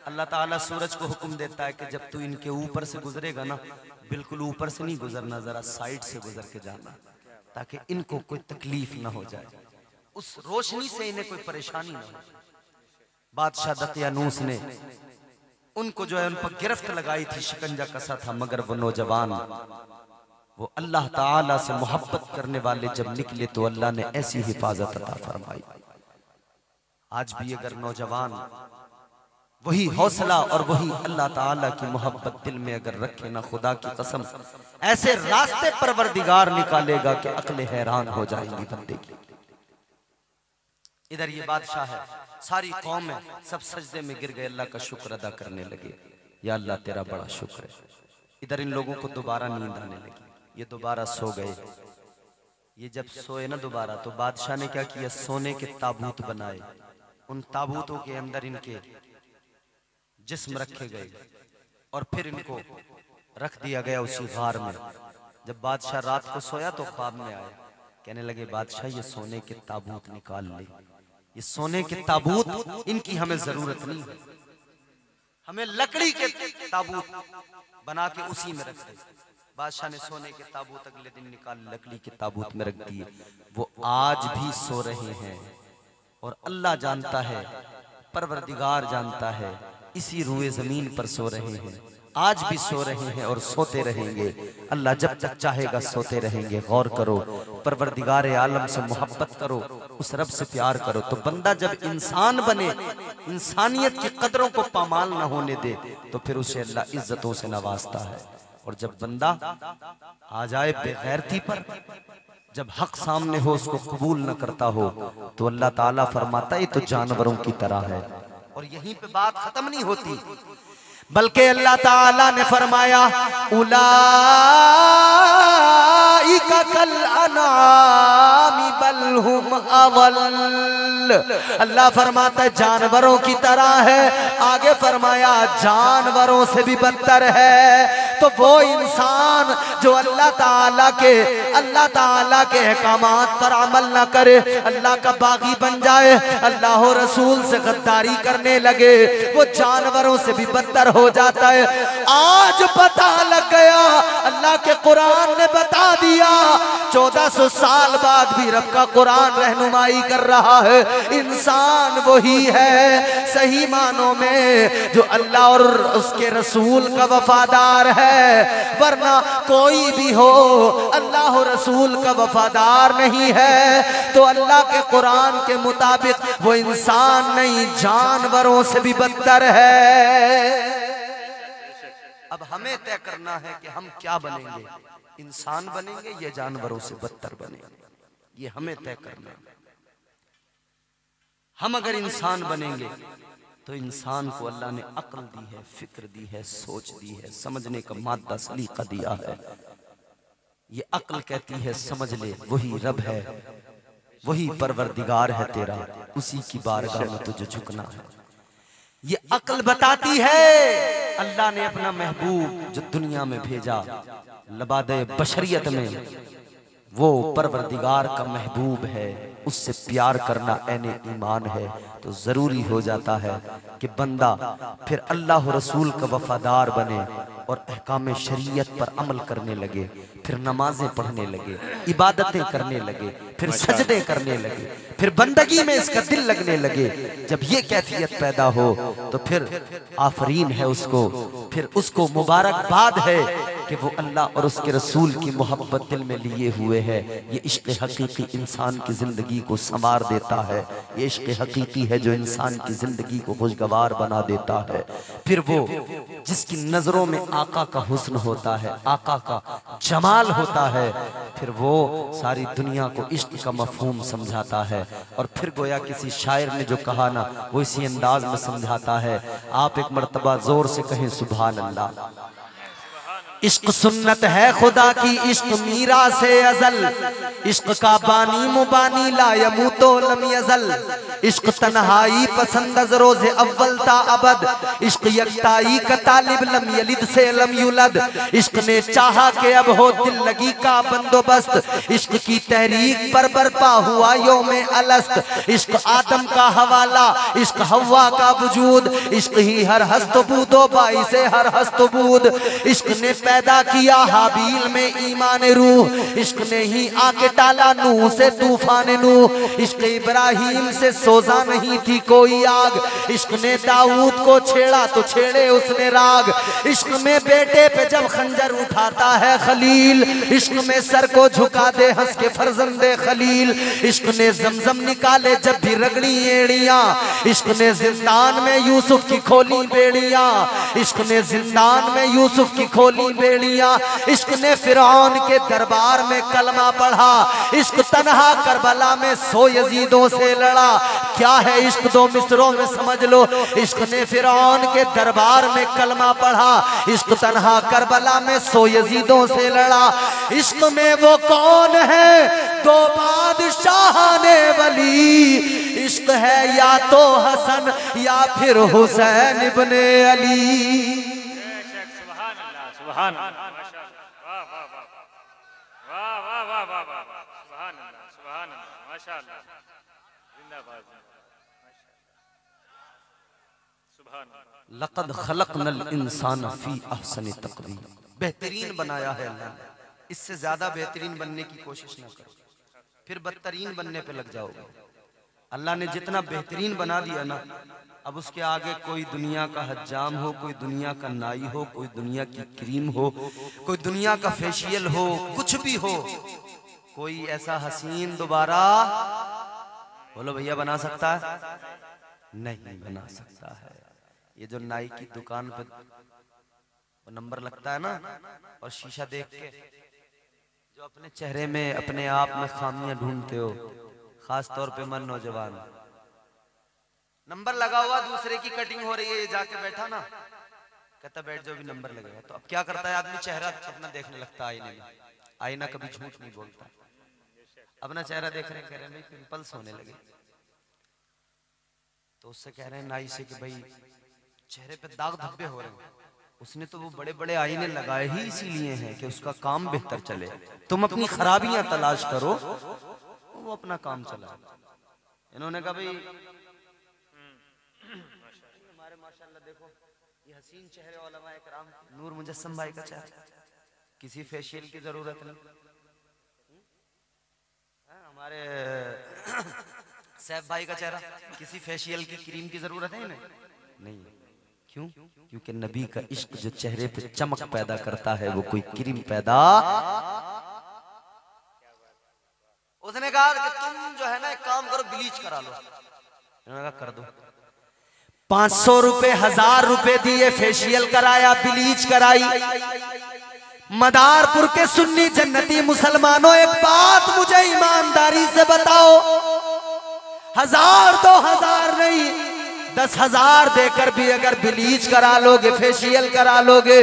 [SPEAKER 1] अल्लाह ताला सूरज को हुक्म देता है कि जब तू इनके ऊपर से गुजरेगा ना, बिल्कुल ऊपर से नहीं गुजरना, जरा साइड से गुजर के जाना, ताकि इनको कोई तकलीफ ना हो जाए, उस रोशनी से इन्हें कोई परेशानी ना हो। बादशाह दकियानूस ने उनको जो है उन पर गिरफ्त लगाई थी, शिकंजा कसा था, मगर वो नौजवान वो अल्लाह ताला से मोहब्बत करने वाले जब निकले तो अल्लाह ने ऐसी हिफाजत अता फरमाई। आज भी अगर नौजवान वही हौसला और वही अल्लाह ताला की मोहब्बत दिल में अगर रखे ना, खुदा की कसम ऐसे रास्ते परवरदिगार निकालेगा कि अक्लें हैरान हो जाएंगी बंदे की। इधर ये बादशाह है, सारी कौम है, सब सजदे में गिर गए, अल्लाह का शुक्र अदा करने लगे, या अल्लाह तेरा बड़ा शुक्र है। इधर इन लोगों को दोबारा नींद आने लगी, ये दोबारा सो गए। ये जब सोए ना दोबारा, तो बादशाह ने क्या किया, सोने के ताबूत बनाए, उन ताबूतों के अंदर इनके जिस्म रखे गए और फिर इनको रख दिया गया उसी गार में। जब बादशाह रात को सोया तो ख्वाब में आया, कहने लगे बादशाह ये सोने के ताबूत निकाल ले, ये सोने के ताबूत इनकी हमें जरूरत नहीं है, हमें लकड़ी के ताबूत बना के उसी में रख दे। बादशाह ने सोने के ताबूत अगले दिन निकाल लकड़ी के ताबूत में रख दिए। वो आज भी सो रहे हैं और अल्लाह जानता है, परवरदिगार जानता है, इसी रुए जमीन पर सो रहे हैं, आज भी सो रहे हैं और सोते रहेंगे। अल्लाह जब तक चाहेगा सोते रहेंगे। गौर करो, परवरदिगार आलम से मोहब्बत करो, उस रब से प्यार करो, तो बंदा जब इंसान बने, इंसानियत की कदरों को पामाल ना होने दे, तो फिर उसे अल्लाह इज्जतों से नवाजता है। और जब बंदा आ जाए बेगैरती पर, जब हक सामने हो उसको कबूल न करता हो, तो अल्लाह ताला फरमाता है तो जानवरों की तरह है। और यहीं पे बात खत्म नहीं होती, बल्कि अल्लाह ताला ने फरमाया उलाइका कल अनामी बल हुम अवल। अल्लाह फरमाता है जानवरों की तरह है, आगे फरमाया जानवरों से भी बदतर है। तो वो इंसान जो अल्लाह ताला के अहकामात पर अमल न करे, अल्लाह का बागी बन जाए, अल्लाह और रसूल से गद्दारी करने लगे, वो जानवरों से भी बदतर हो जाता है। आज पता लग गया, अल्लाह के कुरान ने बता दिया, 1400 साल बाद भी रब का कुरान रहनुमाई कर रहा है। इंसान वही है सही मानों में जो अल्लाह और उसके रसूल का वफादार है, वरना कोई भी हो अल्लाह और रसूल का वफादार नहीं है तो अल्लाह के कुरान के मुताबिक वो इंसान नहीं, जानवरों से भी बदतर है। अब हमें तय करना है कि हम क्या बनेंगे, इंसान बनेंगे या जानवरों से बदतर बनेंगे, ये हमें तय करना है। हम अगर इंसान बनेंगे तो इंसान को अल्लाह ने अक्ल दी है, फिक्र दी है, सोच दी है, समझने का मादा सलीका दिया है। ये अक्ल कहती है समझ ले वही रब है, वही परवरदिगार है तेरा, उसी की बारगाह में तुझे झुकना है। ये अक्ल बताती है अल्लाह ने अपना महबूब जो दुनिया में भेजा लबादे बशरियत में, वो परवरदिगार का महबूब है, उससे प्यार करना ऐने ईमान है। तो जरूरी हो जाता है कि बंदा फिर अल्लाह रसूल का वफादार बने और अहकाम शरीयत पर अमल करने लगे, फिर नमाजें पढ़ने लगे, इबादतें करने लगे, फिर सजदे करने लगे, फिर बंदगी में इसका दिल लगने लगे। जब ये कैफियत पैदा हो तो फिर आफरीन है उसको, फिर उसको मुबारकबाद है कि वो अल्लाह और उसके रसूल की मोहब्बत दिल में लिए हुए है। ये इश्क हकीकी इंसान की ज़िंदगी को संवार देता है। ये इश्क हकीकी है जो इंसान की ज़िंदगी को खुशगवार बना देता है। फिर वो जिसकी नज़रों में आका का हुस्न होता है, आका का जमाल होता है, फिर वो सारी दुनिया को इश्क का मफहूम समझाता है। और फिर गोया किसी शायर ने जो कहा ना, वो इसी अंदाज में समझाता है। आप एक मर्तबा जोर से कहें सुभान अल्लाह। इश्क सुन्नत है खुदा की, इश्क मीरा से अजल, इश्क का बानी मुबानी ला यमूतो लम यजल। इश्क तन्हाई पसंद रोज़े अव्वल ता अबद, इश्क यकताई का तालिब लम यलिद से लम युलद। इश्क ने चाहा कि अब हो दिल लगी का बंदोबस्त, इश्क की तहरीक पर बरपा हुआ योमे अलस्त। इश्क आदम का हवाला, इश्क हवा का वजूद, इश्क ही हर हस्तबूदो बाई से हर हस्तबूद। इश्क ने पैदा किया हाबील में ईमान रूह, इश्क ने ही आके टाला नूह से तूफान नूह। इश्क इब्राहिम से सोजा नहीं थी कोई आग, इश्क ने दाऊद को छेड़ा तो छेड़े उसने राग। इश्क में बेटे पे जब खंजर उठाता है खलील, इश्क में सर को झुका दे हंस के फर्जंदे खलील। इश्क ने जमजम निकाले जब भी रगड़ी एड़ियां, इश्क ने जिंदान में यूसुफ की खोली बेड़ियां, इश्क ने जिंदान में यूसुफ की खोली बेड़ियां। इश्क ने फिरौन के दरबार में कलमा पढ़ा, इश्क तन्हा करबला में 100 यजीदों से लड़ा। क्या है इश्क दो मिसरों में समझ लो। इश्क ने फिरौन के दरबार में कलमा पढ़ा, इश्क तन्हा करबला में 100 यजीदों से लड़ा। इश्क में वो कौन है दो बादशाह ने वली, इश्क है या तो हसन या फिर हुसैन इब्ने अली।
[SPEAKER 2] सुभान अल्लाह, वाह वाह वाह वाह वाह वाह वाह वाह, सुभान अल्लाह, सुभान अल्लाह, माशाअल्लाह, जिंदाबाद, सुभान अल्लाह।
[SPEAKER 1] लक़द खलक़नल इंसान फी अहसनि तक़वीम, बेहतरीन बनाया है अल्लाह ने, इससे ज्यादा बेहतरीन बनने की कोशिश ना करो, फिर बदतरीन बनने पे लग जाओगे। अल्लाह ने जितना बेहतरीन बना दिया ना, अब उसके आगे कोई दुनिया का हज्जाम हो, कोई दुनिया का नाई हो, कोई दुनिया की क्रीम हो, कोई दुनिया का फेशियल हो, कुछ भी हो, कोई ऐसा हसीन दोबारा बोलो भैया बना सकता है? नहीं बना सकता है। ये जो नाई की दुकान पर वो नंबर लगता है ना, और शीशा देख के जो अपने चेहरे में अपने आप में खामियां ढूंढते हो, खास तौर पे मन नौजवान, नंबर लगा हुआ दूसरे की कटिंग हो रही है, ये जाके बैठा ना, कहता बैठ जाओ भी नंबर लगेगा। तो अब क्या करता है आदमी, चेहरा अपना देखने लगता है आईने में। आईना कभी झूठ नहीं बोलता, अपना चेहरा देख रहे, कह रहे हैं पिंपल्स होने लगे, तो उससे कह रहे हैं नाई से कि भाई चेहरे पे दाग धब्बे हो रहे हैं। उसने तो वो बड़े बड़े आईने लगाए ही इसीलिए हैं कि उसका काम बेहतर चले। तुम अपनी खराबियां तलाश करो, वो अपना काम चला। इन्होंने कहा भाई हमारे माशाल्लाह देखो ये हसीन चेहरे उलमा इकराम, नूर मुजस्सम भाई का चेहरा, किसी फेशियल की जरूरत नहीं। हमारे सैफ भाई का चेहरा, किसी फेशियल की क्रीम की जरूरत है नहीं। क्यों? क्योंकि नबी का इश्क जो चेहरे पे चमक पैदा करता है वो कोई क्रीम पैदा। उसने कहा कि तुम जो है ना एक काम करो, ब्लीच करा लो। उन्होंने कहा कर दो। 500 रुपए 1000 रुपए दिए, फेशियल कराया, ब्लीच कराई। मदारपुर के सुन्नी जन्नती मुसलमानों, एक बात मुझे ईमानदारी से बताओ, 1000 2000 नहीं, 10,000 देकर भी अगर ब्लीच करा लोगे, फेशियल करा लोगे,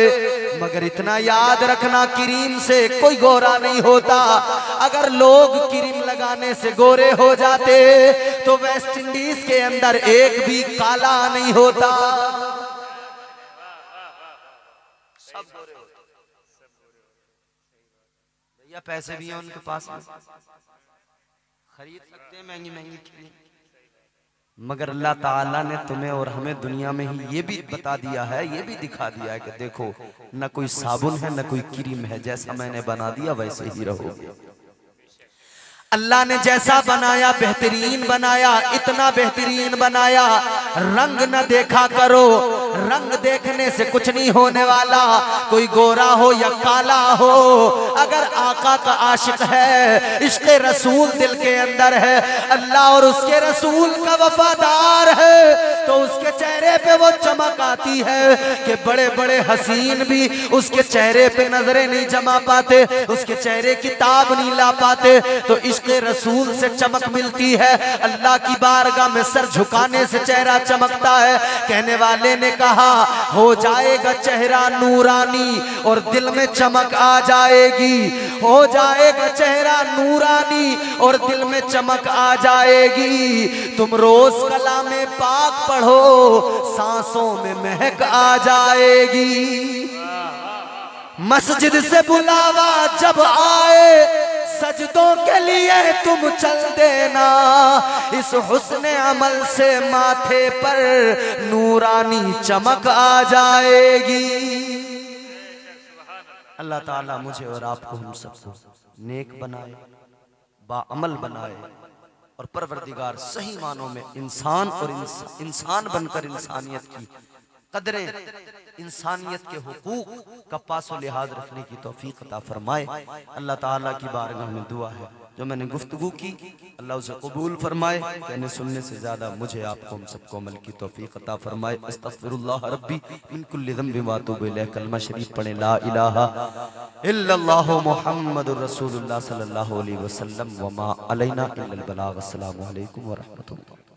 [SPEAKER 1] मगर इतना याद रखना क्रीम से कोई गोरा नहीं होता। अगर लोग क्रीम लगाने से गोरे हो जाते तो वेस्ट इंडीज के अंदर एक भी काला नहीं होता। सब गोरे होते। भैया पैसे भी हैं उनके पास, खरीद सकते हैं महंगी महंगी क्रीम, मगर अल्लाह ताला ने तुम्हें और हमें दुनिया में ही ये भी बता दिया है, ये भी दिखा दिया है कि देखो न कोई साबुन है न कोई क्रीम है, जैसा मैंने बना दिया वैसे ही रहोगे। अल्लाह ने जैसा बनाया बेहतरीन बनाया, इतना बेहतरीन बनाया, रंग न देखा करो, रंग देखने से कुछ नहीं होने वाला, कोई गोरा हो या काला हो, अगर आका का आशिक है, इश्क़ रसूल दिल के अंदर है, अल्लाह और उसके रसूल का वफादार है, तो उसके चेहरे पे वो चमक आती है कि बड़े बड़े हसीन भी उसके चेहरे पे नजरें नहीं जमा पाते, उसके चेहरे की ताब नहीं ला पाते। तो इश्क़ रसूल से चमक मिलती है, अल्लाह की बारगाह में सर झुकाने से चेहरा चमकता है। कहने वाले ने कहा हो जाएगा चेहरा नूरानी और दिल में चमक आ जाएगी, हो जाएगा चेहरा नूरानी और दिल में चमक आ जाएगी। तुम रोज कलामे पाक पढ़ो, सांसों में महक आ जाएगी। मस्जिद से बुलावा जब आए, सजदों के लिए तुम चल देना, इस हुस्ने अमल से माथे पर नूरानी चमक आ जाएगी। अल्लाह ताला मुझे और आपको हम सबको नेक बनाए, बाअमल बनाए और परवरदिगार सही मानों में इंसान और इंसान बनकर इंसानियत की कदरें, इंसानियत के हुकूक का पासो लिहाज रखने की तौफीक अता फरमाए। अल्लाह ताला की बारगाह में दुआ है जो मैंने गुफ्तगू की अल्लाह उसे कबूल फरमाए, कहने सुनने से ज्यादा मुझे आपको हम सबको अमल की तौफीक अता फरमाए। अस्तगफिरुल्लाह रब्बी मिन कुल्लि ज़ंबि व अतूबु इलैह। कलमा शरीफ पढ़े ला इलाहा इल्लल्लाहु मुहम्मदुर रसूलुल्लाह सल्लल्लाहु अलैहि वसल्लम व मा अलैना इल्लल बलाग। अस्सलामु अलैकुम व रहमतुल्लाह।